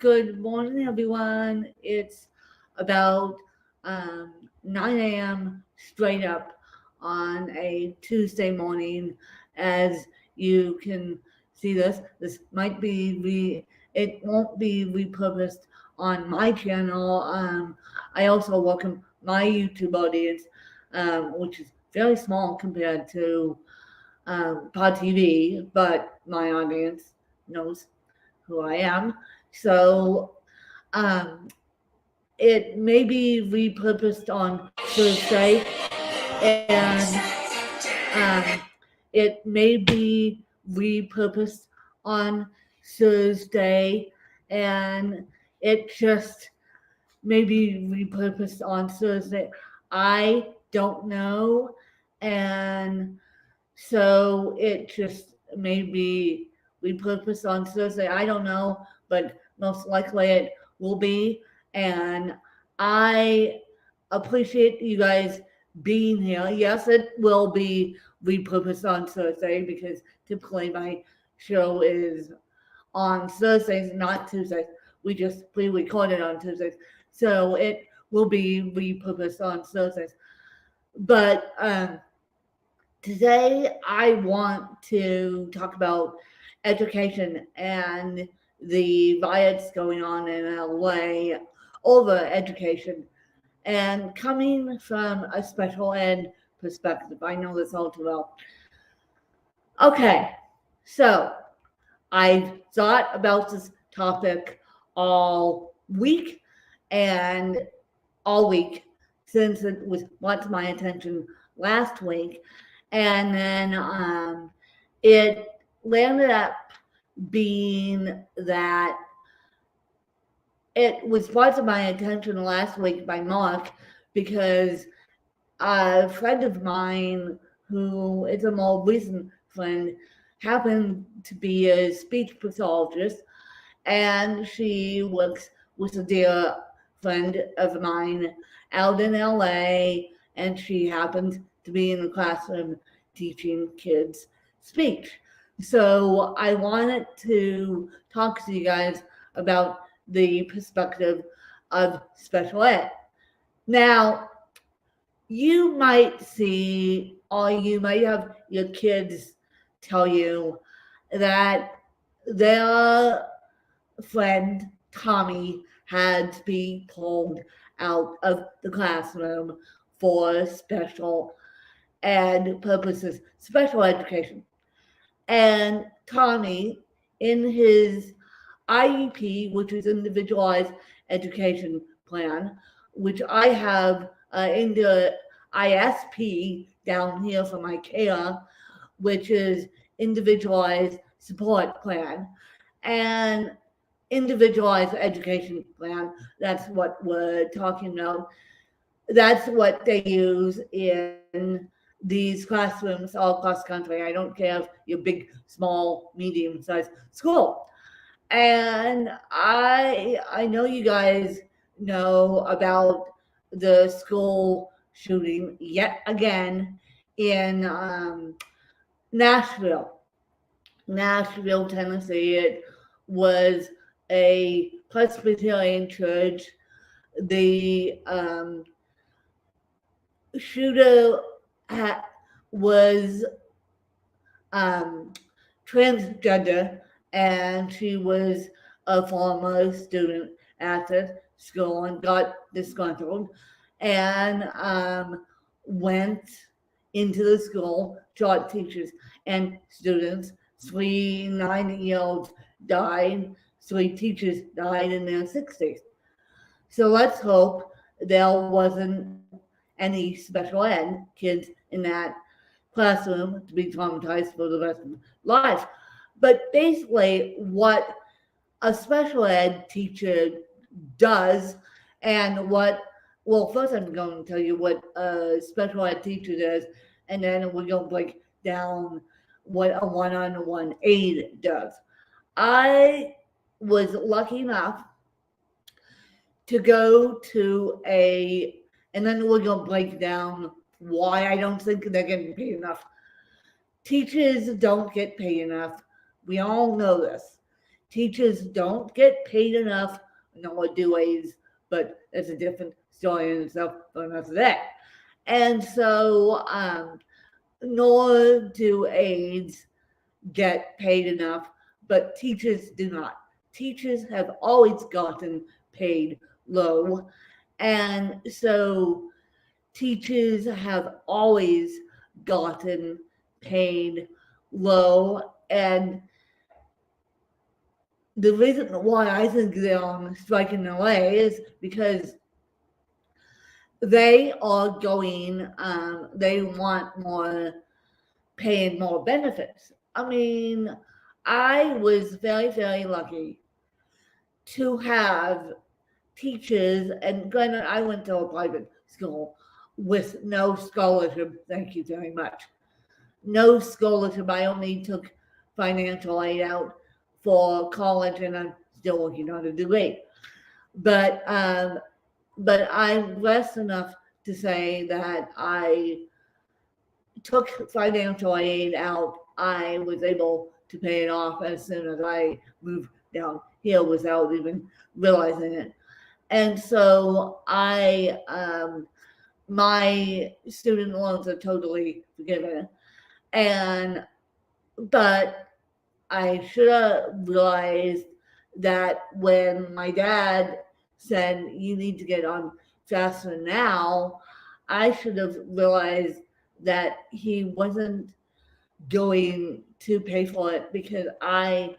Good morning, everyone. It's about 9 a.m. straight up on a Tuesday morning. As you can see this might be it won't be repurposed on my channel. I also welcome my YouTube audience, which is very small compared to Pod TV, but my audience knows who I am. So um, it may be repurposed on Thursday, and it may be repurposed on Thursday, and it just may be repurposed on Thursday. I don't know, and so it just may be repurposed on Thursday. I don't know, but most likely it will be. And I appreciate you guys being here. Yes, it will be repurposed on Thursday because typically my show is on Thursdays, not Tuesdays. We just pre-record it on Tuesdays. So it will be repurposed on Thursdays. But today, I want to talk about education and the riots going on in LA over education. And coming from a special ed perspective, I know this all too well. Okay, so I've thought about this topic all week and all week since it was brought to my attention last week. And then it landed up being that it was brought to my attention last week by Mark because a friend of mine who is a more recent friend happened to be a speech pathologist, and she works with a dear friend of mine out in LA, and she happens to be in the classroom teaching kids speech. So I wanted to talk to you guys about the perspective of special ed. Now, you might see, or you might have your kids tell you that their friend Tommy had to be pulled out of the classroom for special ed purposes, special education. And Tommy, in his IEP, which is Individualized Education Plan, which I have in the ISP down here for my care, which is Individualized Support Plan, and Individualized Education Plan, that's what we're talking about. That's what they use in these classrooms all across the country. I don't care if you're big, small, medium-sized school. And I know you guys know about the school shooting yet again in Nashville, Tennessee. It was a Presbyterian church. The shooter was transgender, and she was a former student at the school and got disgruntled and went into the school, taught teachers and students. 3 9-year-olds died, 3 teachers died in their 60s. So let's hope there wasn't any special ed kids in that classroom to be traumatized for the rest of life. But basically, what a special ed teacher does, and first I'm going to tell you what a special ed teacher does, and then we're going to break down what a one-on-one aide does. I was lucky enough to go to and then we're going to break down why I don't think they're getting paid enough. Teachers don't get paid enough. We all know this. teachers don't get paid enough, nor do aides, but it's a different story in itself for another day. And so, nor do aides get paid enough, but teachers do not. Teachers have always gotten paid low. And so teachers have always gotten paid low. And the reason why I think they're on strike in LA is because they are going, they want more pay and more benefits. I mean, I was very, very lucky to have teachers, and granted, I went to a private school with no scholarship. Thank you very much. No scholarship. I only took financial aid out for college, and I'm still working on a degree. But I'm blessed enough to say that I took financial aid out. I was able to pay it off as soon as I moved down here without even realizing it. And so my student loans are totally forgiven. But I should have realized that when my dad said, you need to get on FAFSA now, I should have realized that he wasn't going to pay for it, because I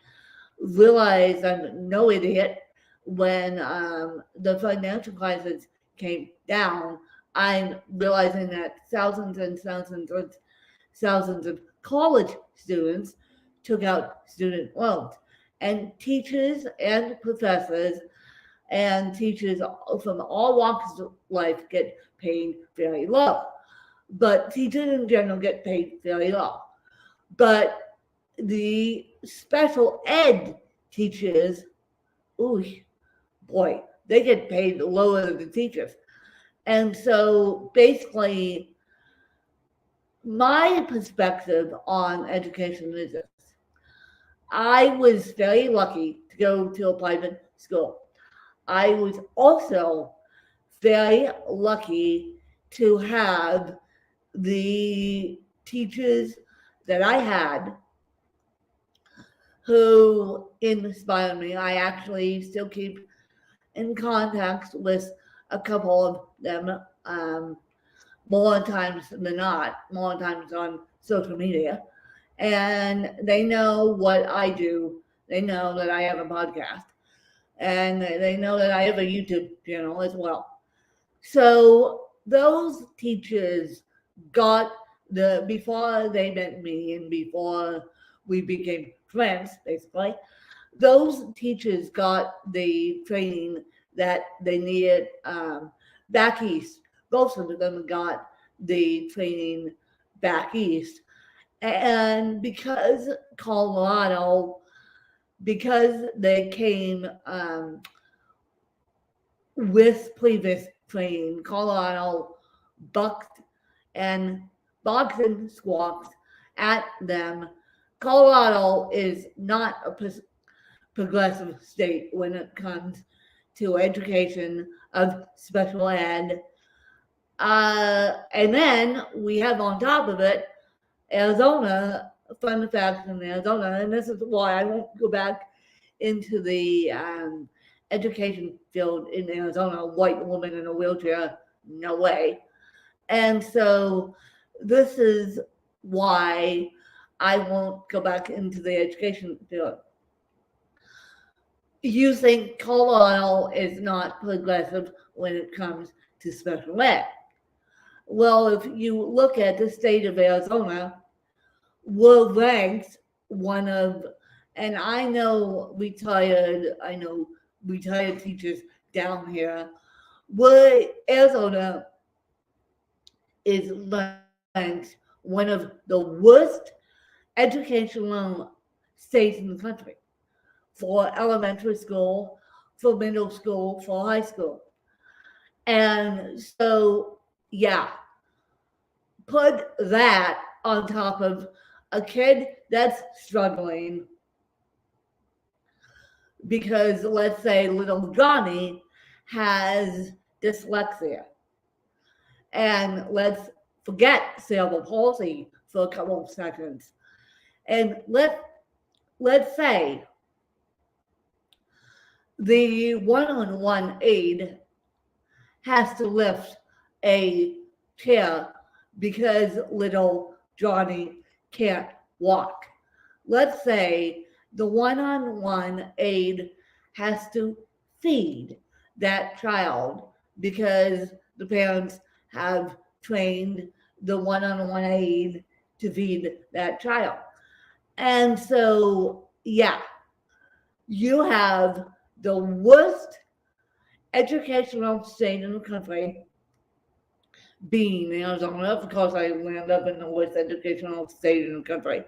realized I'm no idiot. When the financial crisis came down, I'm realizing that thousands and thousands of college students took out student loans, and teachers and professors and teachers from all walks of life get paid very low. But teachers in general get paid very low. But the special ed teachers, ooh, boy, they get paid lower than the teachers. And so basically, my perspective on education is this. I was very lucky to go to a private school. I was also very lucky to have the teachers that I had who inspired me. I actually still keep in contact with a couple of them, more times than not, more times on social media. And they know what I do. They know that I have a podcast. And they know that I have a YouTube channel as well. So those teachers got before they met me and before we became friends, basically, those teachers got the training that they needed back east. Both of them got the training back east. And because Colorado, because they came with previous training, Colorado bucked and boxed and squawked at them. Colorado is not a progressive state when it comes to education of special ed. And then we have on top of it, Arizona, fun fact in Arizona, and this is why I won't go back into the education field in Arizona, a white woman in a wheelchair, no way. And so this is why I won't go back into the education field. You think Colorado is not progressive when it comes to special ed. Well, if you look at the state of Arizona, we're ranked one of, and I know retired teachers down here, Arizona is ranked one of the worst educational states in the country for elementary school, for middle school, for high school. And so, yeah, put that on top of a kid that's struggling because let's say little Johnny has dyslexia, and let's forget cerebral palsy for a couple of seconds, and let's say the one-on-one aide has to lift a chair because little Johnny can't walk. Let's say the one-on-one aide has to feed that child because the parents have trained the one-on-one aide to feed that child. And so, yeah, you have the worst educational state in the country, being Arizona. Of course, I land up in the worst educational state in the country,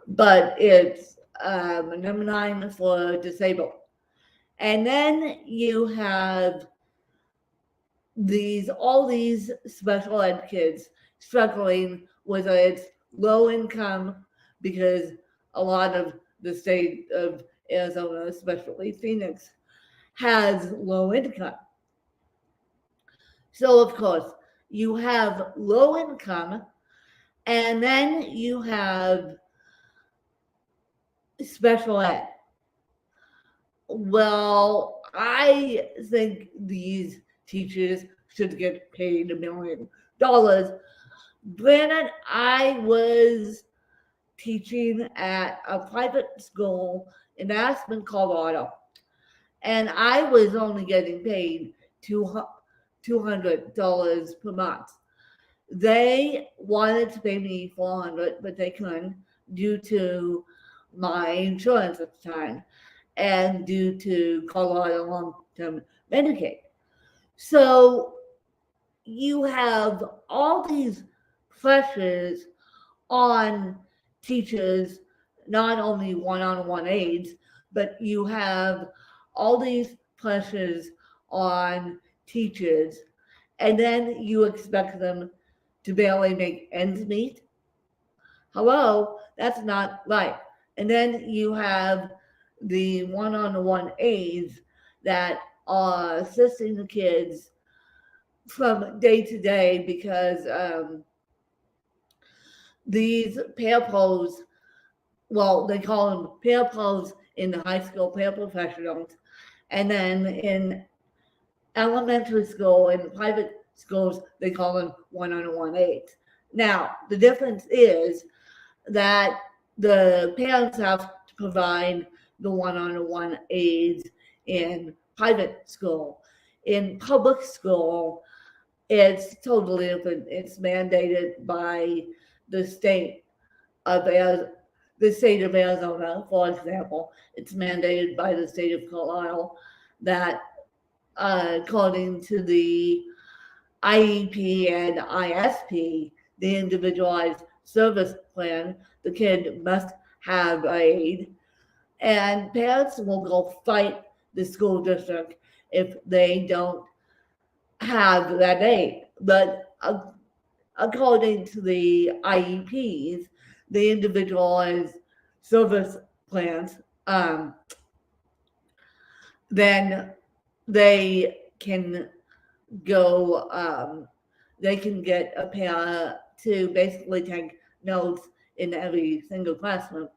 but it's number 9 for disabled. And then you have all these special ed kids struggling, whether it's low income, because a lot of the state of Arizona, especially Phoenix, has low income. So of course you have low income, and then you have special ed. Well, I think these teachers should get paid $1 million. Granted, I was teaching at a private school in Aspen, Colorado, and I was only getting paid $200 per month. They wanted to pay me $400, but they couldn't due to my insurance at the time and due to Colorado long-term Medicaid. So you have all these pressures on teachers, not only one-on-one aides, but you have all these pressures on teachers, and then you expect them to barely make ends meet. Hello, that's not right. And then you have the one-on-one aides that are assisting the kids from day to day because these parapros, well, they call them parapros in the high school, paraprofessionals, and then in elementary school and private schools, they call them one-on-one aides. Now, the difference is that the parents have to provide the one-on-one aides in private school. In public school, it's totally different. It's mandated by the state of Arizona, for example. It's mandated by the state of Colorado that according to the IEP and ISP, the individualized service plan, the kid must have an aide, and parents will go fight the school district if they don't have that aide. But according to the IEPs, the individualized service plans, then they can go, they can get a parent to basically take notes in every single classroom.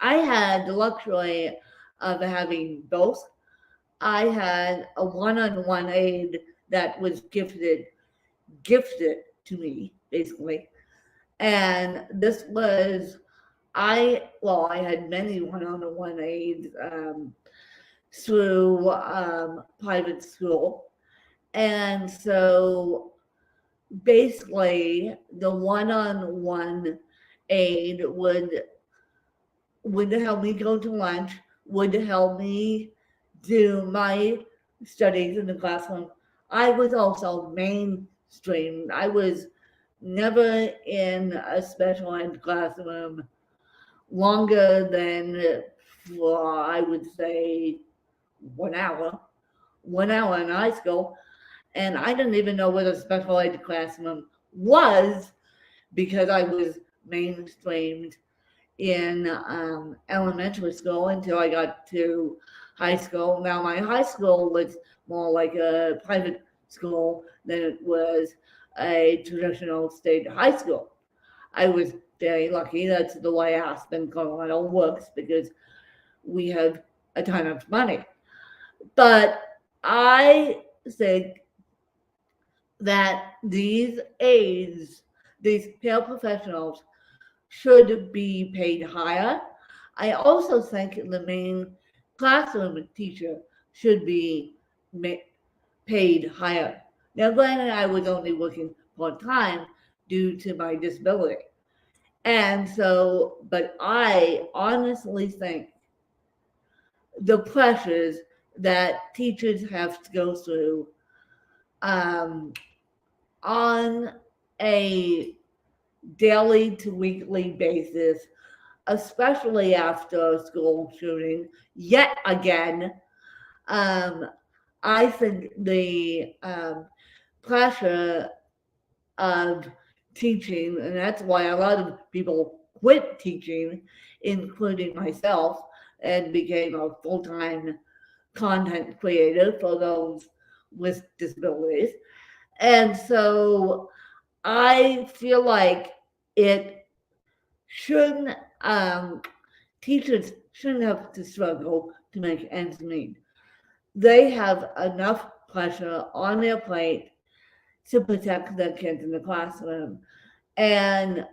I had the luxury of having both. I had a one-on-one aide that was gifted to me, basically. And this was, I had many one-on-one aides through private school. And so basically the one-on-one aide would help me go to lunch, would help me do my studies in the classroom. I was also mainstreamed. I was never in a special ed classroom longer than, for I would say, 1 hour in high school. And I didn't even know what a special ed classroom was because I was mainstreamed in elementary school until I got to high school. Now, my high school was more like a private school than it was a traditional state high school. I was very lucky. That's the way Aspen, Colorado works because we have a ton of money. But I think that these aides, these paraprofessionals, should be paid higher. I also think the main classroom teacher should be paid higher. Now, granted, I was only working part time due to my disability. And so, but I honestly think the pressures that teachers have to go through on a daily to weekly basis, especially after a school shooting, yet again, I think the pressure of teaching, and that's why a lot of people quit teaching, including myself, and became a full-time content creator for those with disabilities. And so I feel like it shouldn't, teachers shouldn't have to struggle to make ends meet. They have enough pressure on their plate to protect their kids in the classroom. And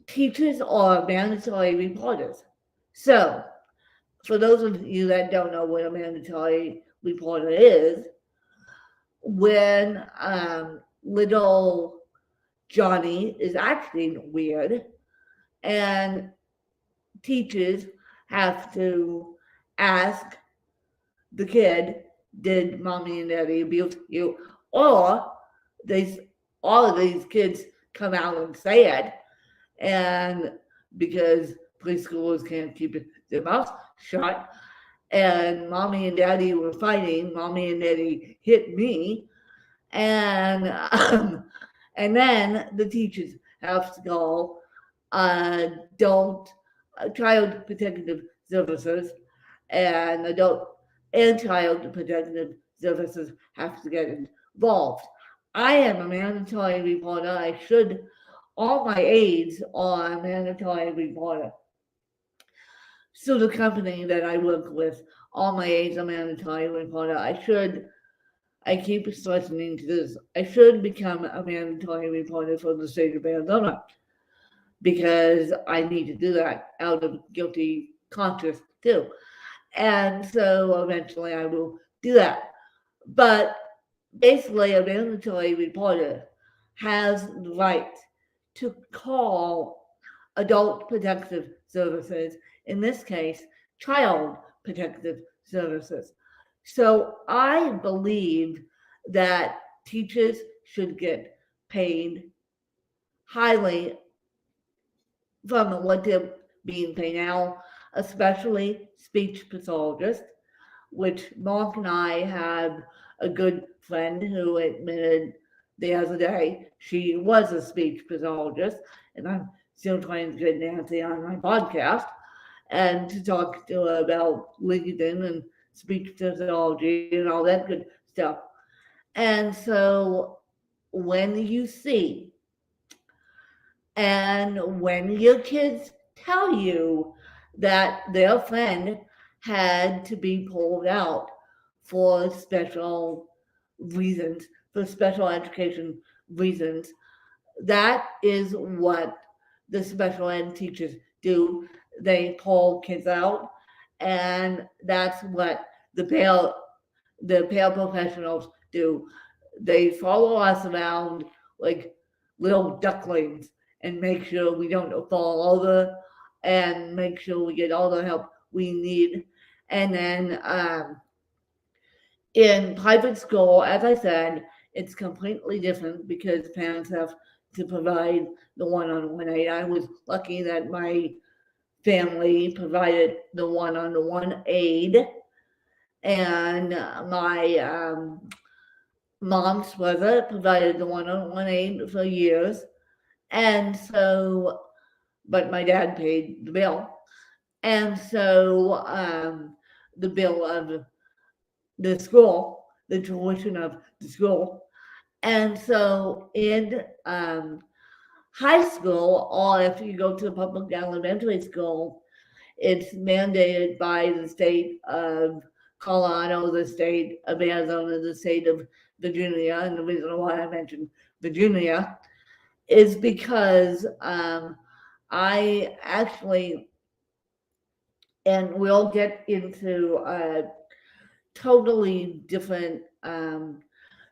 teachers are mandatory reporters. So, for those of you that don't know what a mandatory reporter is, when little Johnny is acting weird and teachers have to ask the kid, did mommy and daddy abuse you? Or all of these kids come out and say it, and because preschoolers can't keep their mouths shut, and mommy and daddy were fighting, mommy and daddy hit me, and then the teachers have to go child protective services and adult and child protective services have to get involved. I am a mandatory reporter. All my aides are a mandatory reporter. So the company that I work with, all my aides are mandatory reporter. I keep stressing to this. I should become a mandatory reporter for the state of Arizona because I need to do that out of guilty conscience too. And so eventually I will do that. But basically, a mandatory reporter has the right to call adult protective services, in this case, child protective services. So I believe that teachers should get paid highly from what they're being paid now, especially speech pathologists, which Mark and I have a good friend who admitted the other day she was a speech pathologist, and I'm still trying to get Nancy on my podcast and to talk to her about LinkedIn and speech pathology and all that good stuff. And so when you see and when your kids tell you that their friend had to be pulled out for special reasons, for special education reasons, that is what the special ed teachers do. They pull kids out, and that's what the paraprofessionals do. They follow us around like little ducklings and make sure we don't fall over and make sure we get all the help we need. And then in private school, as I said, it's completely different because parents have to provide the one-on-one aid. I was lucky that my family provided the one-on-one aid, and my mom's brother provided the one-on-one aid for years. And so but my dad paid the bill. And so the bill of the school, the tuition of the school. And so in high school, or if you go to a public elementary school, it's mandated by the state of Colorado, the state of Arizona, the state of Virginia. And the reason why I mentioned Virginia is because I actually, and we'll get into totally different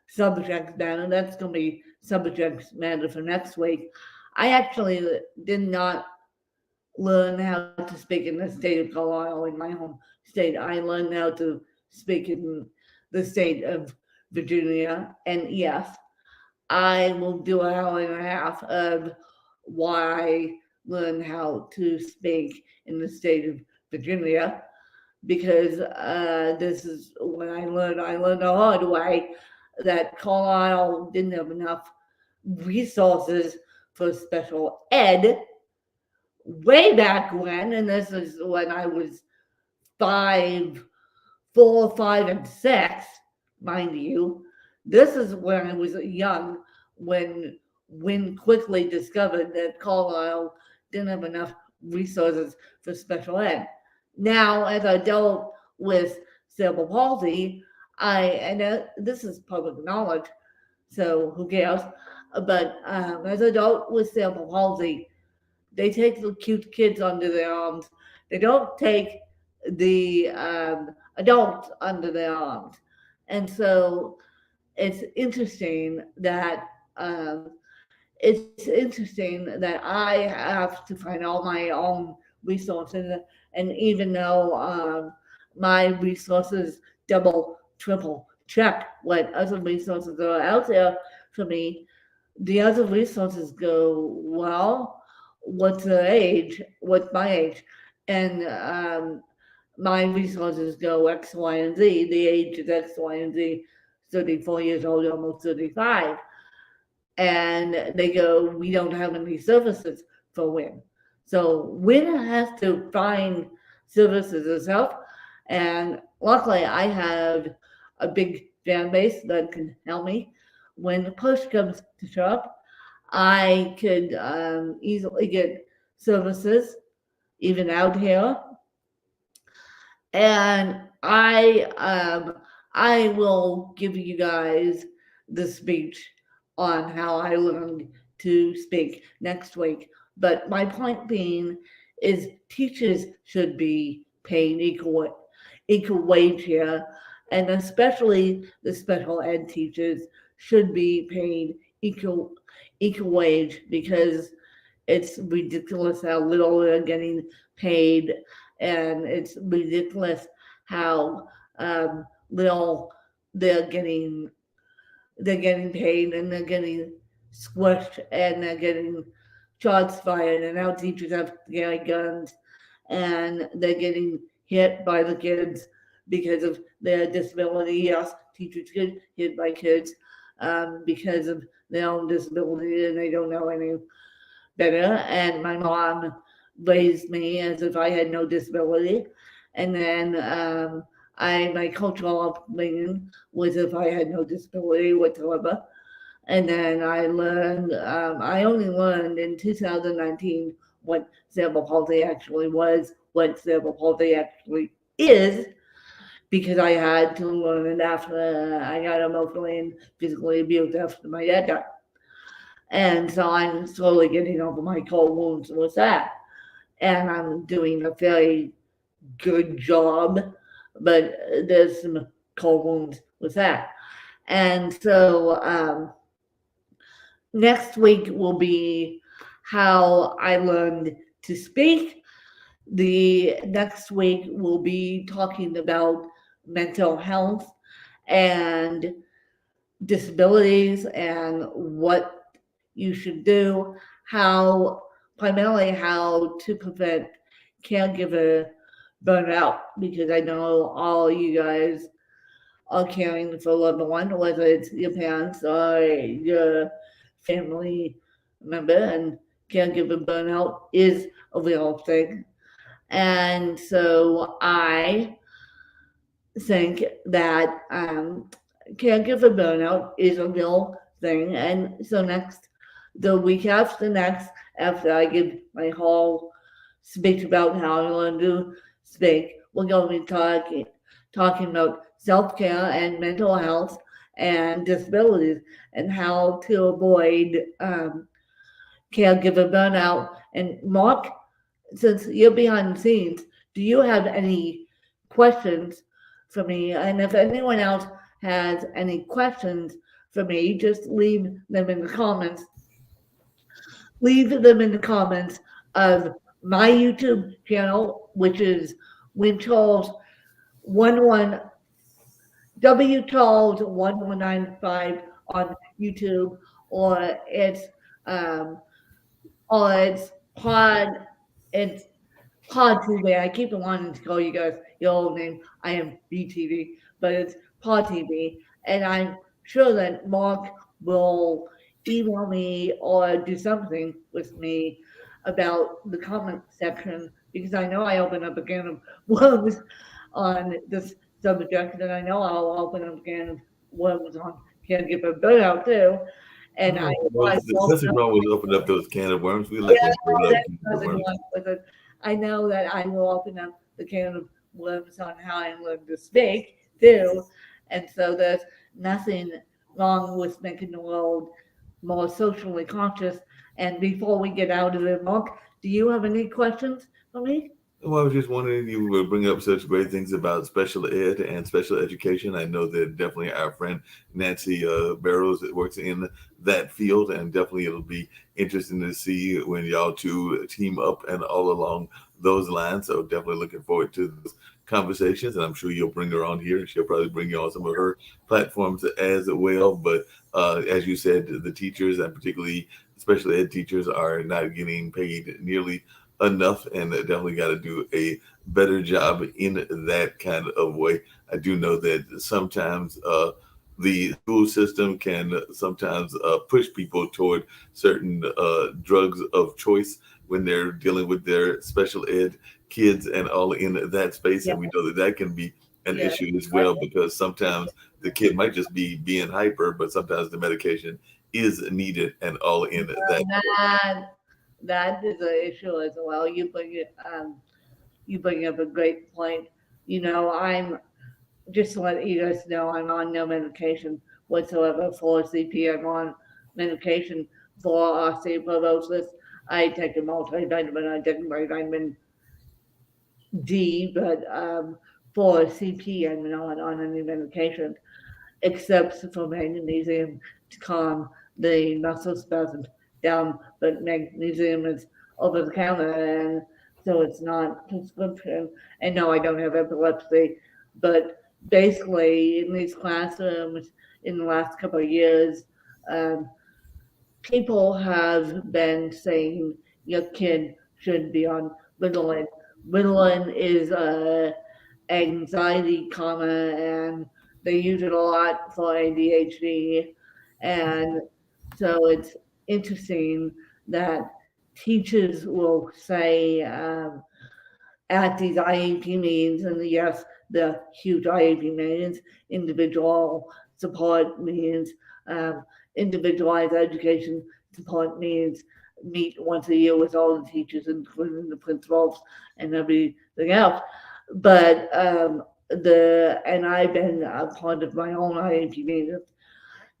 subject matter. That's going to be subject matter for next week. I actually did not learn how to speak in the state of Colorado, in my home state. I learned how to speak in the state of Virginia. And yes, I will do an hour and a half of why I learned how to speak in the state of Virginia, because this is when I learned the hard way that Colorado didn't have enough resources for special ed way back when, and this is when I was 4, 5, and 6, mind you. This is when I was young, when Wynn quickly discovered that Colorado didn't have enough resources for special ed. Now, as an adult with cerebral palsy, this is public knowledge, so who cares? But as an adult with cerebral palsy, they take the cute kids under their arms. They don't take the adults under their arms. And so it's interesting that I have to find all my own resources, and even though my resources double, triple check what other resources are out there for me, the other resources go, well, what's my age? And my resources go X, Y, and Z. The age is X, Y, and Z, 34 years old, almost 35. And they go, we don't have any services for Wynn. So Wynn has to find services herself. And luckily, I have a big fan base that can help me. When the push comes to shove, I could easily get services, even out here. And I will give you guys the speech on how I learned to speak next week. But my point being is teachers should be paid equal wage here, and especially the special ed teachers should be paid equal wage, because it's ridiculous how little they're getting paid, and it's ridiculous how little they're getting paid, and they're getting squished, and they're getting shots fired, and now teachers have to carry guns, and they're getting hit by the kids because of their disability. Yes, teachers get hit by kids because of their own disability, and they don't know any better. And my mom raised me as if I had no disability, and then my cultural upbringing was if I had no disability whatsoever. And then I learned, I only learned in 2019 what cerebral palsy actually was, what cerebral palsy actually is, because I had to learn it after I got emotionally and physically abused after my dad died. And so I'm slowly getting over my cold wounds with that. And I'm doing a fairly good job, but there's some cold wounds with that. And so next week will be how I learned to speak. The next week will be talking about mental health and disabilities and what you should do, primarily how to prevent caregiver burnout, because I know all you guys are caring for a loved one, whether it's your parents or your family member, and caregiver burnout is a real thing. And so I think that caregiver burnout is a real thing. And so the week after next, after I give my whole speech about how I learned to speak, we're going to be talking about self-care and mental health and disabilities and how to avoid caregiver burnout. And Mark, since you're behind the scenes, do you have any questions for me? And if anyone else has any questions for me, just leave them in the comments. Leave them in the comments of my YouTube channel, which is Win Charles 11 W Charles 1195 on YouTube, or it's um, or it's Pod TV. I keep wanting to call you guys your old name. I am BTV, but it's Pod TV. And I'm sure that Mark will email me or do something with me about the comment section, because I know I open up a can of worms on this subject, and I know I'll open up a can of worms on caregiver burnout too. And there's nothing wrong with opening up those can of worms. We like yeah, when no, people there's open nothing worms. wrong with it. I know that I will open up the can of worms on how I learned to speak too, and so there's nothing wrong with making the world more socially conscious. And before we get out of it, Mark, do you have any questions for me? Well, I was just wondering, you were bringing up such great things about special ed and special education. I know that definitely our friend Nancy Barrows that works in that field, and definitely it'll be interesting to see when y'all two team up and all along those lines. So definitely looking forward to those conversations, and I'm sure you'll bring her on here, and she'll probably bring you on some of her platforms as well. But as you said, the teachers, and particularly special ed teachers, are not getting paid nearly enough, and definitely got to do a better job in that kind of way. I do know that sometimes the school system can sometimes push people toward certain drugs of choice when they're dealing with their special ed kids and all in that space. Yeah, And we know that that can be an yeah. issue as well, because sometimes the kid might just be being hyper, but sometimes the medication is needed and all in that. That that is an issue as well. You bring up a great point. I'm just to let you guys know, I'm on no medication whatsoever for CP. I'm on medication for osteoporosis. I take a multivitamin. I take my vitamin D, but for CP, I'm not on any medication except for magnesium to calm the muscle spasms down. But magnesium is over the counter, and so it's not prescription. And no, I don't have epilepsy, but basically in these classrooms in the last couple of years, um, people have been saying your kid should be on Ritalin. Ritalin is a anxiety calmer, and they use it a lot for ADHD. And so it's interesting that teachers will say at these IEP meetings, and yes, the huge IEP meetings, individual support meetings, um, individualized education support meetings, meet once a year with all the teachers, including the principals and everything else. But and I've been a part of my own IEP meetings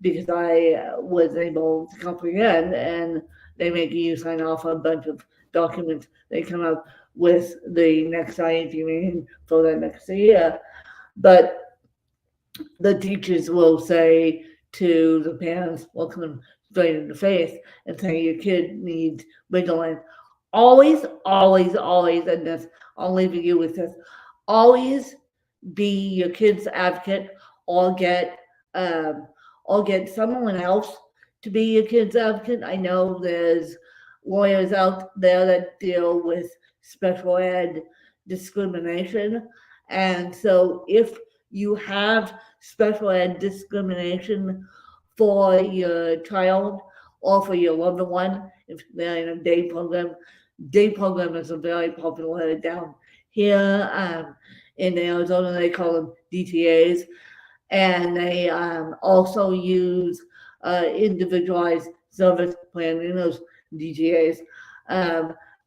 because I was able to comprehend, and they make you sign off on a bunch of documents. They come up with the next IEP meeting for the next year. But the teachers will say to the parents, look them straight in the face and say, your kid needs Ritalin. Always, always, always, and this, I'll leave you with this, always be your kid's advocate, or get um, or get someone else to be your kid's advocate. I know there's lawyers out there that deal with special ed discrimination, and so if you have special ed discrimination for your child, or for your loved one if they're in a day program. Day program is a very popular down here in Arizona. They call them DTAs, and they also use individualized service planning, those DTAs.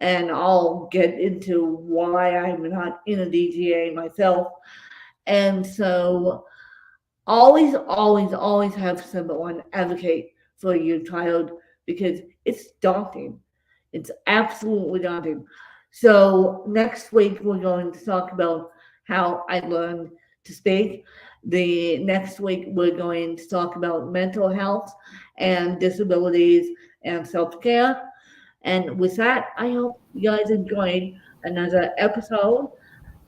And I'll get into why I'm not in a DTA myself. And so always have someone advocate for your child because it's daunting. It's absolutely daunting. So next week we're going to talk about how I learned to speak. The next week we're going to talk about mental health and disabilities and self-care. And with that, I hope you guys enjoyed another episode.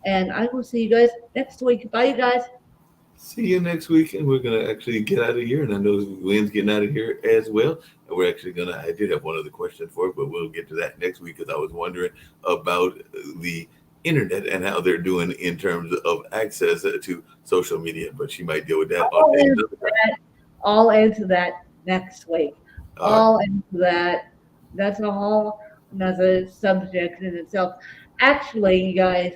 And I will see you guys next week. Bye, you guys. See you next week, and we're gonna actually get out of here. And I know Lynn's getting out of here as well. And we're actually I did have one other question for it, but we'll get to that next week because I was wondering about the internet and how they're doing in terms of access to social media. But she might deal with that. I'll answer that next week. I'll answer that. That's a whole another subject in itself. Actually, you guys,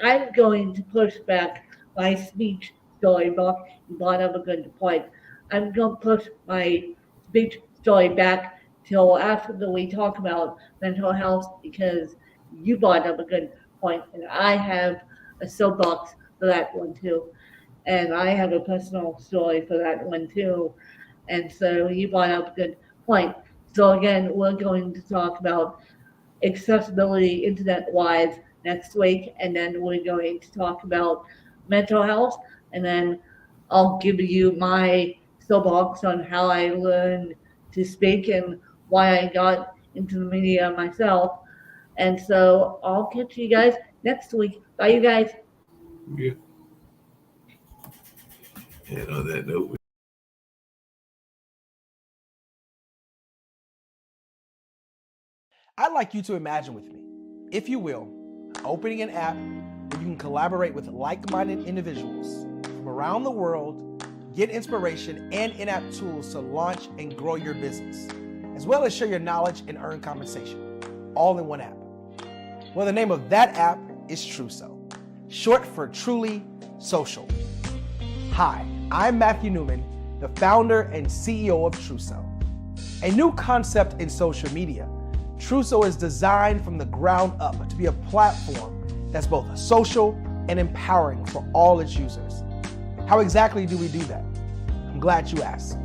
I'm going to push back my speech story book. You brought up a good point. I'm going to push my speech story back till after we talk about mental health because you brought up a good point, and I have a soapbox for that one too, and I have a personal story for that one too, and so you brought up a good point. So again, we're going to talk about accessibility internet-wise next week, and then we're going to talk about mental health, and then I'll give you my soapbox on how I learned to speak and why I got into the media myself. And so I'll catch you guys next week. Bye, you guys. Yeah. And on that note, I'd like you to imagine with me, if you will, opening an app where you can collaborate with like-minded individuals from around the world, get inspiration and in-app tools to launch and grow your business, as well as share your knowledge and earn compensation, all in one app. Well, the name of that app is Truso, short for Truly Social. Hi, I'm Matthew Newman, the founder and CEO of Truso. A new concept in social media, Truso is designed from the ground up to be a platform that's both social and empowering for all its users. How exactly do we do that? I'm glad you asked.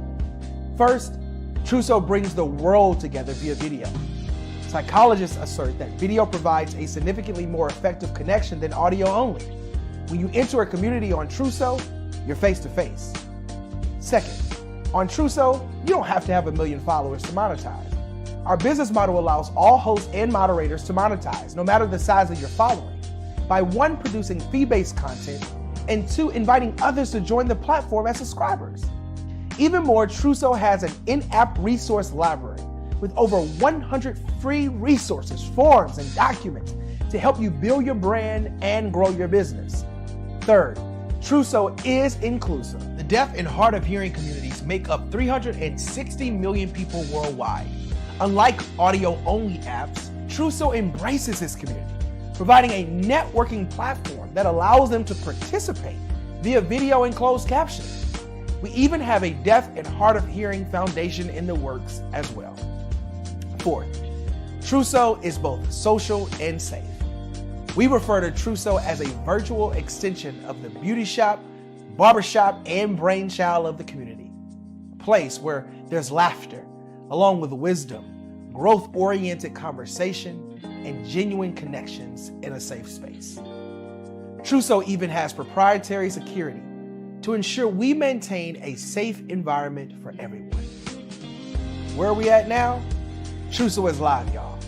First, Truso brings the world together via video. Psychologists assert that video provides a significantly more effective connection than audio only. When you enter a community on Truso, you're face to face. Second, on Truso, you don't have to have 1 million followers to monetize. Our business model allows all hosts and moderators to monetize, no matter the size of your following, by 1, producing fee-based content, and 2, inviting others to join the platform as subscribers. Even more, Truso has an in-app resource library with over 100 free resources, forms, and documents to help you build your brand and grow your business. Third, Truso is inclusive. The deaf and hard of hearing communities make up 360 million people worldwide. Unlike audio-only apps, Truso embraces this community, providing a networking platform that allows them to participate via video and closed captioning. We even have a deaf and hard of hearing foundation in the works as well. Fourth, Truso is both social and safe. We refer to Truso as a virtual extension of the beauty shop, barbershop, and brainchild of the community. A place where there's laughter, along with wisdom, growth-oriented conversation, and genuine connections in a safe space. Truso even has proprietary security to ensure we maintain a safe environment for everyone. Where are we at now? Truso is live, y'all.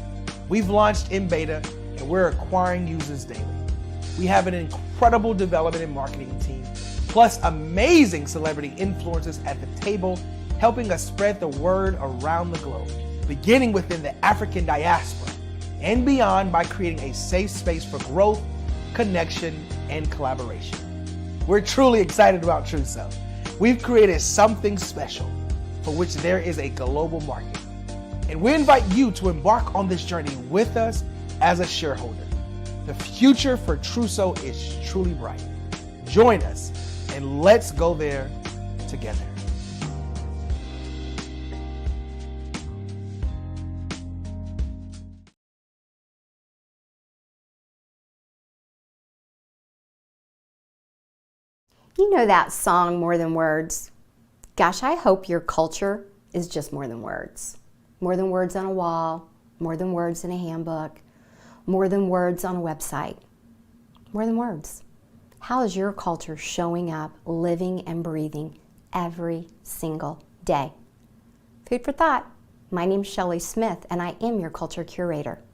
We've launched in beta, and we're acquiring users daily. We have an incredible development and marketing team, plus amazing celebrity influencers at the table, helping us spread the word around the globe, beginning within the African diaspora and beyond by creating a safe space for growth, connection, and collaboration. We're truly excited about Truso. We've created something special for which there is a global market. And we invite you to embark on this journey with us as a shareholder. The future for Truso is truly bright. Join us and let's go there together. You know that song, More Than Words? Gosh, I hope your culture is just more than words. More than words on a wall, more than words in a handbook, more than words on a website. More than words. How is your culture showing up, living and breathing every single day? Food for thought. My name's Shelley Smith, and I am your culture curator.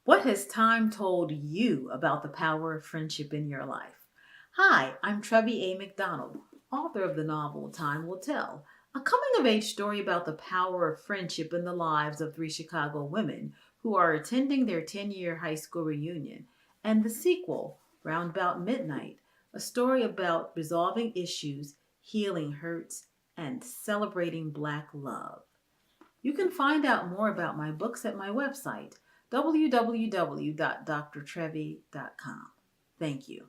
What has time told you about the power of friendship in your life? Hi, I'm Trevi A. McDonald, author of the novel Time Will Tell, a coming-of-age story about the power of friendship in the lives of 3 Chicago women who are attending their 10-year high school reunion, and the sequel, Roundabout Midnight, a story about resolving issues, healing hurts, and celebrating Black love. You can find out more about my books at my website, www.drtrevi.com. Thank you.